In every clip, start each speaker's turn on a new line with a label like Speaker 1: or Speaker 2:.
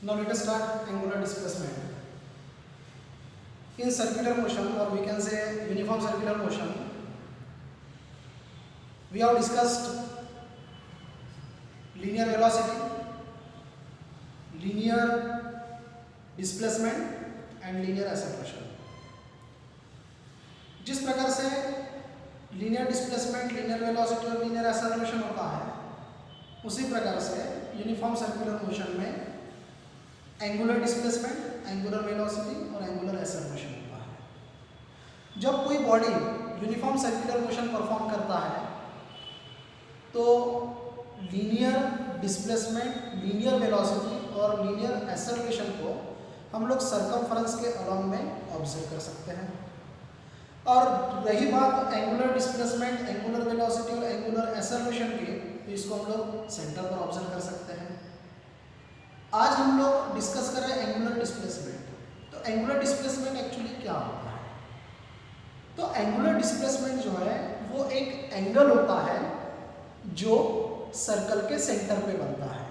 Speaker 1: Now let us start angular displacement. In circular motion, or we can say uniform circular motion, we have discussed linear velocity, linear displacement and linear acceleration. जिस प्रकार से linear displacement, linear velocity और linear acceleration होता है, उसी प्रकार से uniform circular motion में एंगुलर डिस्प्लेसमेंट, एंगुलर वेलोसिटी और एंगुलर एक्सेलरेशन होता है। जब कोई body uniform circular motion perform करता है तो लीनियर डिस्प्लेसमेंट, लीनियर वेलोसिटी और लीनियर एक्सेलरेशन को हम लोग सर्कमफरेंस के अलोंग में ऑब्जर्व कर सकते हैं। और रही बात एंगुलर डिस्प्लेसमेंट, एंगुलर वेलोसिटी और एंगुलर एक्सेलरेशन की, तो इसको हम लोग सेंटर पर ऑब्जर्व कर सकते हैं। आज हम लोग डिस्कस कर रहे हैं एंगुलर डिस्प्लेसमेंट। तो एंगुलर डिस्प्लेसमेंट एक्चुअली क्या होता है? तो एंगुलर डिस्प्लेसमेंट जो है वो एक एंगल होता है जो सर्कल के सेंटर पे बनता है।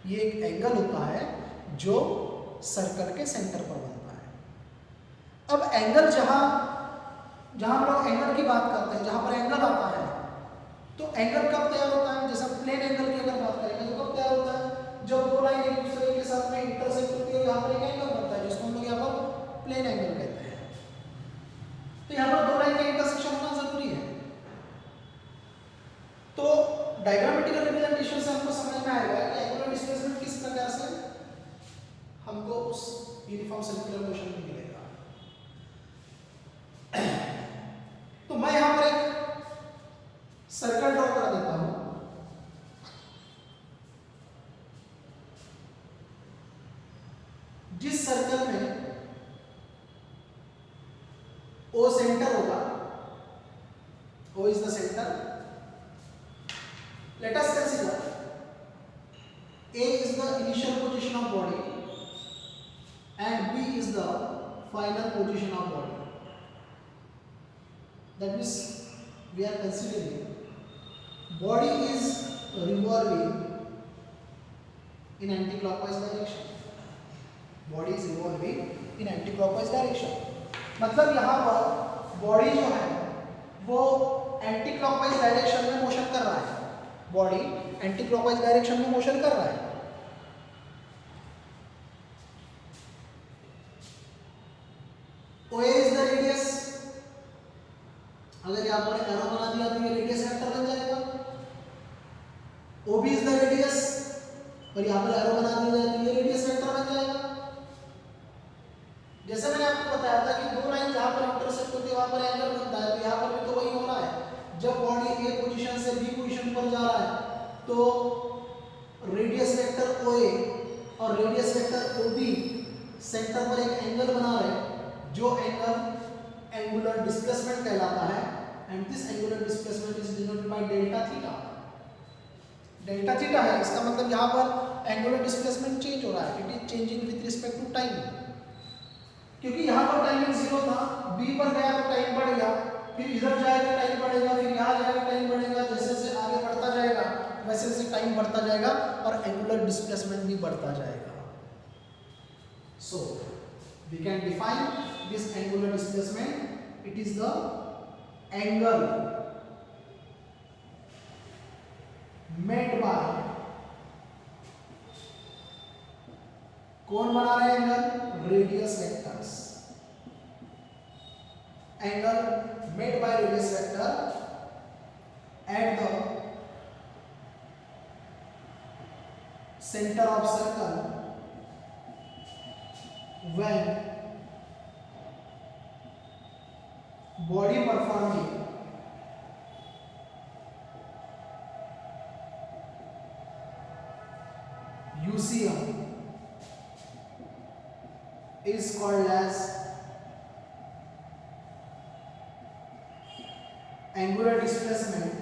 Speaker 1: ये एक एंगल होता है जो सर्कल के सेंटर पर बनता है। अब एंगल जहां हम लोग एंगल की बात करते हैं, जहां पर एंगल आता है, तो एंगल कब तैयार होता है? जैसे प्लेन एंगल की अगर बात करेंगे तो कब तैयार होता है? जब दो लाइन एक दूसरे के साथ में इंटरसेक्ट होती है, यहाँ पर एक एंगल बनता है जिसको हम लोग यहाँ पर प्लेन एंगल कहते हैं। तो यहाँ पर दो लाइन का इंटरसेक्शन होना जरूरी है। तो डायग्रामेटिकल रिप्रेजेंटेशन से हमको समझ में आएगा कि एंगुलर डिस्प्लेसमेंट किस प्रकार से हमको उस यूनिफॉर्म सर्कुलर मोशन में मिलेगा। तो मैं यहाँ पर एक सर्कल ड्रॉ कर देता हूँ। जिस सर्कल में O सेंटर होगा, O is the center. Let us consider A is the initial position of body and B is the final position of body. That means we are considering body is revolving in anti-clockwise direction. Body is revolving in anti-clockwise direction. मतलब यहाँ पर body जो है वो anti clockwise direction में motion कर रहा है। बॉडी एंटी क्लॉकवाइज डायरेक्शन में मोशन कर रहा है। OA is the radius. अगर यहाँ पर एरो बना दिया तो ये रेडियस वेक्टर बन जाएगा। OB is the radius और यहाँ पर एरो बना दिया जाए तो ये रेडियस वेक्टर बन जाएगा। जैसे मैंने आपको बताया था कि दो लाइन जहां पर इंटरसेक्ट होती है वहां पर एंगल बनता है, तो यहाँ पर भी तो वही हो रहा है। जब बॉडी ए पोजीशन से बी पोजीशन पर जा रहा है तो रेडियस वेक्टर OA और रेडियस वेक्टर OB सेंटर पर एक एंगल बना रहे हैं, जो एंगल एंगुलर डिस्प्लेसमेंट कहलाता है। And this angular displacement is denoted by delta theta. Delta theta है, इसका मतलब यहाँ पर एंगुलर डिस्प्लेसमेंट चेंज हो रहा है। It is changing with respect to time. क्योंकि यहाँ पर टाइमिंग 0 था, बी पर गया तो टाइम बढ़ गया, फिर इधर जाएगा टाइम बढ़ेगा, फिर यहाँ जाएगा टाइम बढ़ेगा। जैसे जैसे आगे बढ़ता जाएगा वैसे वैसे टाइम बढ़ता जाएगा और एंगुलर डिस्प्लेसमेंट भी बढ़ता जाएगा। So we can define this angular displacement. It is the angle made by, कौन बना रहे हैं angle? Radius vectors. Angle made by radius vector at the centre of circle when body performing UCM is called as angular displacement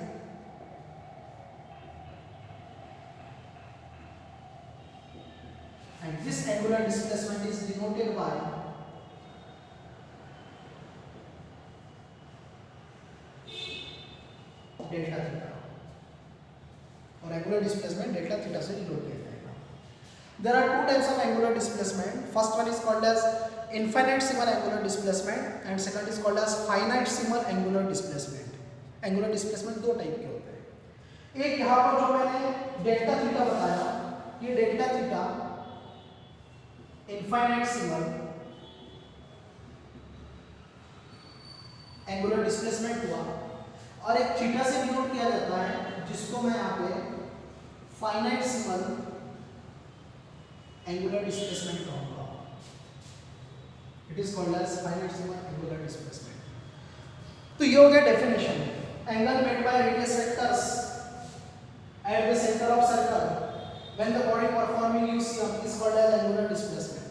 Speaker 1: and this angular displacement is denoted by delta theta और angular displacement delta theta से denote किया जाएगा। There are two types of angular displacement. First one is called as infinitesimal angular displacement and second is called as finitesimal angular displacement. Angular displacement दो type के होते हैं. एक यहाँ पर जो मैंने डेल्टा थीटा बताया, ये डेल्टा थीटा इनफाइनाइटसिमल एंगुलर डिस्प्लेसमेंट हुआ और एक थीटा से डिनोट किया जाता है जिसको मैं यहाँ पे फाइनाइटसिमल एंगुलर डिस्प्लेसमेंट कहूँगा. It is called as infinitesimal angular displacement. तो ये हो गया definition. Angle made by radius vectors at the center of circle when the body performing UCM is called as angular displacement.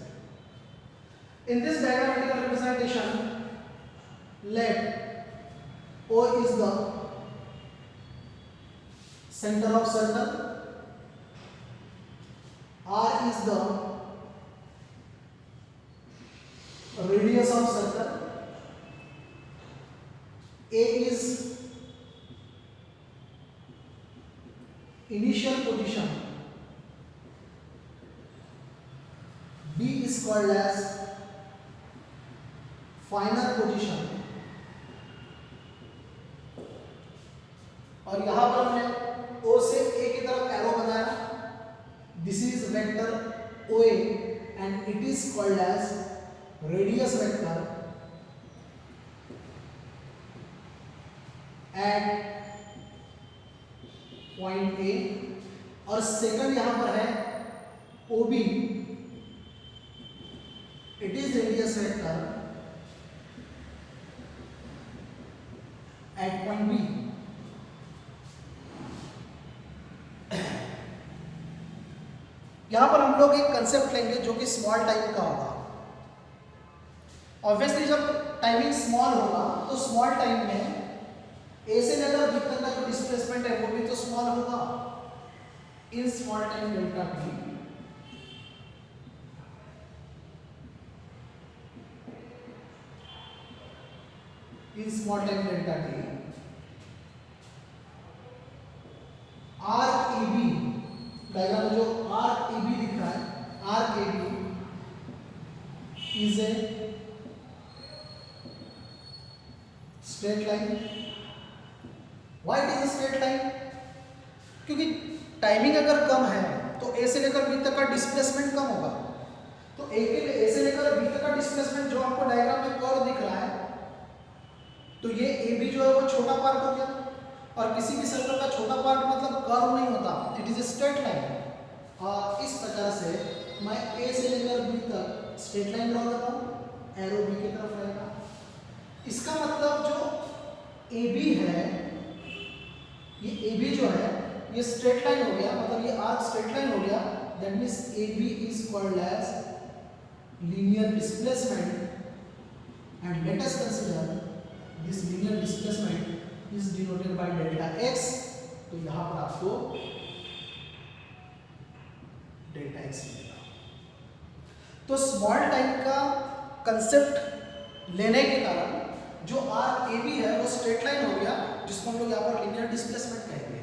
Speaker 1: In this diagrammatical representation, let O is the center of circle, R is the radius of circle, A is initial position, B is called as final position और यहां पर हमने O से A की तरफ arrow बनाया. This is vector OA and it is called as radius vector at point A और second यहां पर है OB. It is radius vector eight point B. यहां पर हम लोग एक कंसेप्ट लेंगे जो कि स्मॉल टाइम का होगा. ऑब्वियसली जब टाइमिंग स्मॉल होगा तो स्मॉल टाइम में ए से लेकर बी तक का जो डिस्प्लेसमेंट है वो भी तो स्मॉल होगा. In small time delta t in small time delta t R A B diagram में जो आर ए बी दिख रहा है, R A B is a straight line. Why it is a straight line? क्योंकि timing अगर कम है तो ए से लेकर बी तक का डिस्प्लेसमेंट कम होगा. तो ए से लेकर बी तक का डिस्प्लेसमेंट जो आपको डायग्राम में कर्व दिख रहा है, तो ये ए बी जो है वो छोटा पार्ट हो गया. और किसी भी सर्कल का छोटा पार्ट मतलब कर्व नहीं होता, it is a straight line. और इस प्रकार से मैं ए से लेकर बी तक स्ट्रेट लाइन ड्रॉ करता हूँ, एरो बी की तरफ रहेगा. इसका मतलब जो ए बी है, ये ए बी जो है ये स्ट्रेट लाइन हो गया, मतलब ये आर्क स्ट्रेट लाइन हो गया. That means A B is called as linear displacement and let us consider this linear displacement is denoted by delta x. तो यहां पर आपको डेल्टा एक्स मिलेगा. तो स्मॉल टाइम का कंसेप्ट लेने के कारण जो आर ए बी है वो स्ट्रेट लाइन हो गया, जिसको हम लोग यहाँ पर लीनियर डिस्प्लेसमेंट कहेंगे.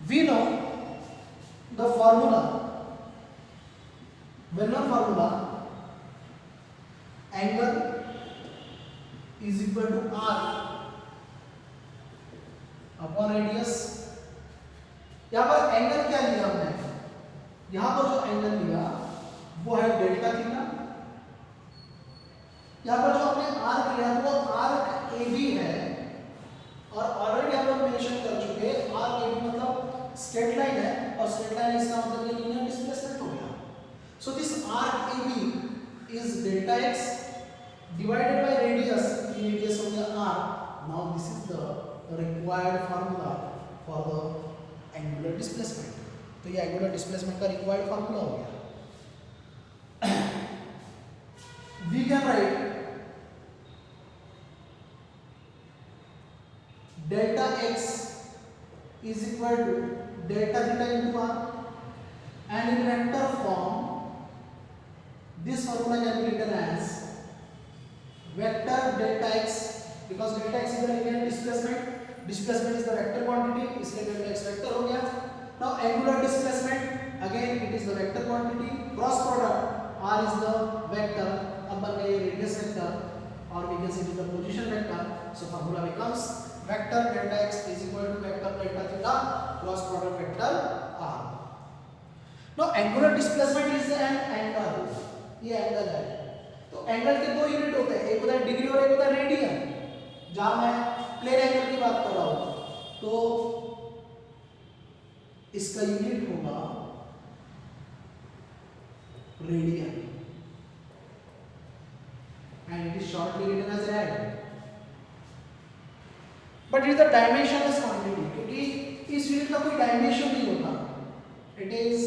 Speaker 1: We know the formula, well known formula, angle is equal to R upon radius. यहाँ पर एंगल क्या लिया हमने, यहाँ पर जो एंगल लिया वो है डेल्टा थीटा. यहाँ पर जो हमने आर्क लिया वो आर्क ए बी है और ऑलरेडी हम लोग मेंशन कर चुके हैं आर्क ए बी मतलब स्ट्रेट लाइन है और स्ट्रेट लाइन इसका मतलब ये लीनियर डिस्प्लेसमेंट हो गया. So this arc A B is delta x divided by radius. Radius हो गया R. Now this is the required formula for the angular displacement. तो ये एंगुलर डिस्प्लेसमेंट का रिक्वायर्ड फार्मूला हो गया. We can write delta x is equal to delta theta into r, and in vector form this formula can be written as vector delta x, because delta x is the linear displacement, displacement is the vector quantity, इसलिए delta x vector हो गया. Now angular displacement again it is the vector quantity, cross product r is the vector, अब बन गया ये radius vector और we can see the position vector, so formula becomes vector delta x is equal to vector delta theta cross product vector r. Now angular displacement is an angle, ये angle है, तो angle के दो unit होते हैं, एक होता है डिग्री और एक होता है रेडियन. जहां मैं प्लेन एंगल की बात कर रहा हूं तो इसका यूनिट होगा radian and it is shortly written as rad, but it is the dimensionless quantity क्योंकि इस यूनिट का कोई डायमेंशन नहीं होता, it is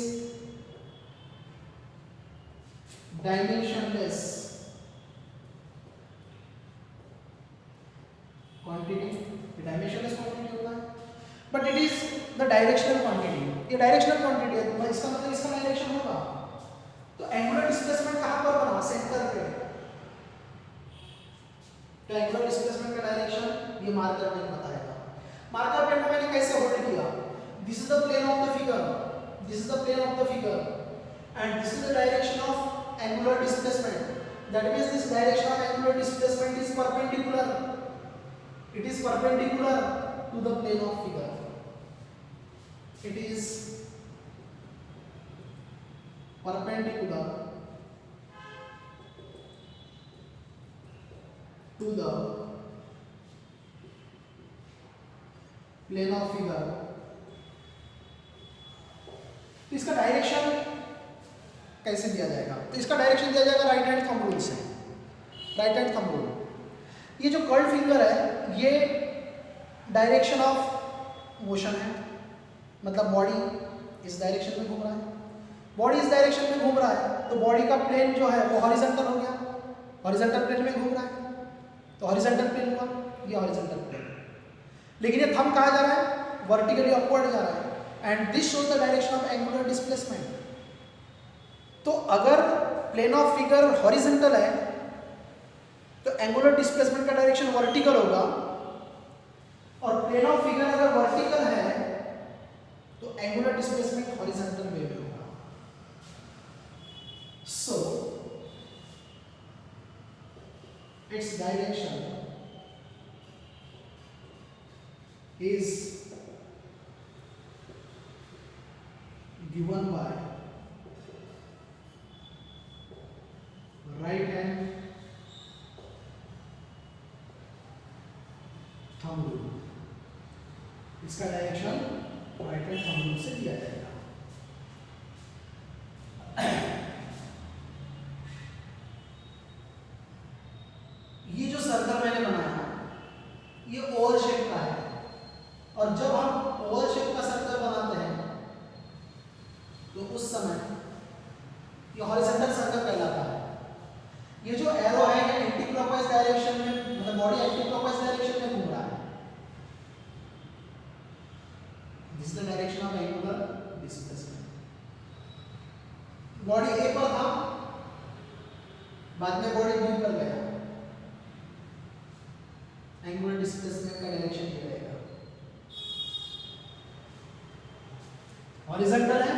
Speaker 1: dimensionless quantity, dimensionless quantity होता है, but it is the directional quantity, ये directional quantity है, इसका मतलब इसका डायरेक्शन होगा. तो एंगुलर डिस्प्लेसमेंट कहां पर बना, सेंटर पे, तो एंगुलर डिस्प्लेसमेंट का डायरेक्शन ये मार्कर पेन बताएगा. मार्कर पेन को मैंने कैसे होल्ड किया, this is the plane of the figure, this is the plane of the figure and this is the direction of angular displacement, that means this direction of angular displacement is perpendicular, it is perpendicular to the plane of figure, it is perpendicular to the plane of figure. तो इसका direction कैसे दिया जाएगा, तो इसका direction दिया जाएगा right hand thumb rule से. राइट हैंड थंब रूल, ये जो कर्ल्ड फिंगर है ये डायरेक्शन ऑफ मोशन है, मतलब बॉडी इस डायरेक्शन में घूम रहा है, बॉडी इस डायरेक्शन में घूम रहा है, तो बॉडी का प्लेन जो है वो हॉरिजॉन्टल हो गया, हॉरिजॉन्टल प्लेन में घूम रहा है, तो हॉरिजॉन्टल प्लेन हुआ, ये हॉरिजॉन्टल प्लेन. लेकिन ये थंब कहाँ जा रहा है, वर्टिकली अपवर्ड जा रहा है, and this shows the direction of angular displacement. तो अगर प्लेन ऑफ फिगर हॉरिजॉन्टल है तो एंगुलर डिस्प्लेसमेंट का डायरेक्शन वर्टिकल होगा, और प्लेन ऑफ फिगर अगर वर्टिकल है तो एंगुलर डिस्प्लेसमेंट हॉरिजॉन्टल वे में होगा. So its direction is given by right hand thumb rule. इसका direction right hand thumb rule से दिया जाएगा. ये जो सर्कल मैंने बनाया ये ओवल शेप का है, और जब हम ओवल शेप का सर्कल बनाते हैं तो उस समय ये हॉरिजॉन्टल सर्कल कहलाता है. ये जो एरो है ये एंटी क्लॉकवाइज डायरेक्शन में, मतलब बॉडी एंटी क्लॉकवाइज डायरेक्शन में घूम रहा है. This is the direction of angular displacement. Body A पर था, बाद में बॉडी बी पर गया, एंगुलर डिस्प्लेसमेंट का डायरेक्शन ये रहेगा, हॉरिजॉन्टल है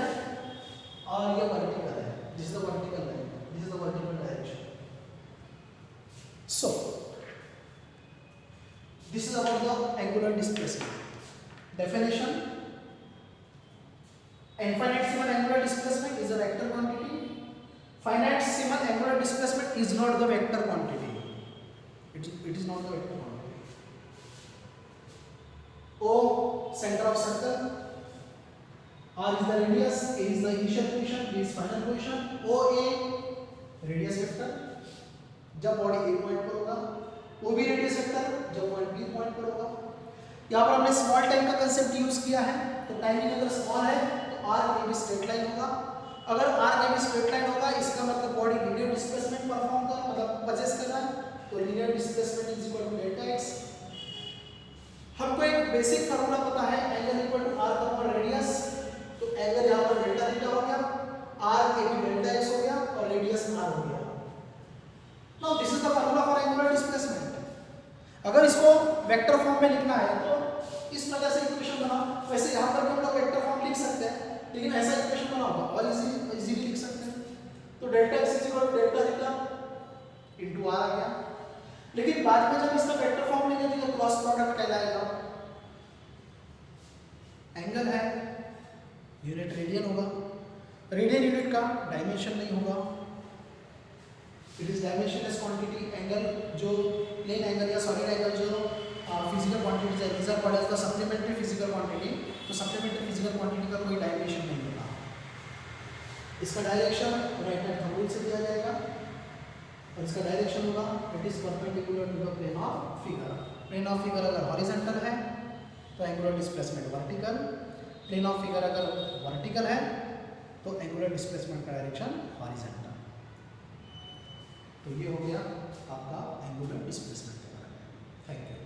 Speaker 1: और ये वर्टिकल है, this is the vertical line, this is the vertical direction. So this is about the angular displacement. Definition: infinite Simon angular displacement is a vector quantity. Finite Simon angular displacement is not the vector quantity. It is not the vector quantity. O center of circle, R is the radius, A is the initial position, B is final position. OA radius vector जब body A point पर होगा, OB radius vector जब point B point पर होगा. यहाँ पर हमने small time का कंसेप्ट यूज किया है, तो टाइमिंग अगर स्मॉल है तो R के भी स्ट्रेट लाइन होगा. अगर R के भी स्ट्रेट लाइन होगा इसका मतलब बॉडी लीनियर डिस्प्लेसमेंट परफॉर्म कर, मतलब परचेस कर रहा है, तो linear displacement is equal to delta x. हमको एक बेसिक फार्मूला पता है, angle equal to r upon radius, तो एंगल यहाँ पर डेल्टा थीटा हो गया, r के भी डेल्टा x हो गया और रेडियस r हो गया. Now this is the formula for angular displacement. अगर इसको वेक्टर फॉर्म में लिखना है तो इस प्रकार से इक्वेशन बनाओ. वैसे यहाँ पर भी हम लोग वेक्टर फॉर्म लिख सकते हैं, लेकिन ऐसा इक्वेशन बनाओ होगा और इजीली लिख सकते हैं। तो delta X is equal to delta theta into R आ गया। लेकिन बाद में जब इसका वेक्टर फॉर्म लेंगे तो ये क्रॉस प्रोडक्ट कहलाएगा। एंगल है, यूनिट रेडियन होगा, रेडियन यूनिट का डायमेंशन नहीं होगा, it is dimensionless quantity. Angle जो प्लेन एंगल या सॉलिड एंगल जो फिजिकल क्वांटिटीज है, these are called as the supplementary physical quantity। तो सप्लीमेंट्री फिजिकल क्वांटिटी का कोई डायमेंशन नहीं होगा। इसका direction right hand thumb rule से दिया जाएगा और इसका डायरेक्शन होगा it is perpendicular to the plane of figure. Plane of figure अगर हॉरिजॉन्टल है तो angular displacement vertical, plane of figure अगर वर्टिकल है तो एंगुलर डिस्प्लेसमेंट का डायरेक्शन हॉरिजॉन्टल। तो ये हो गया आपका एंगुलर डिस्प्लेसमेंट के बारे में। Thank you.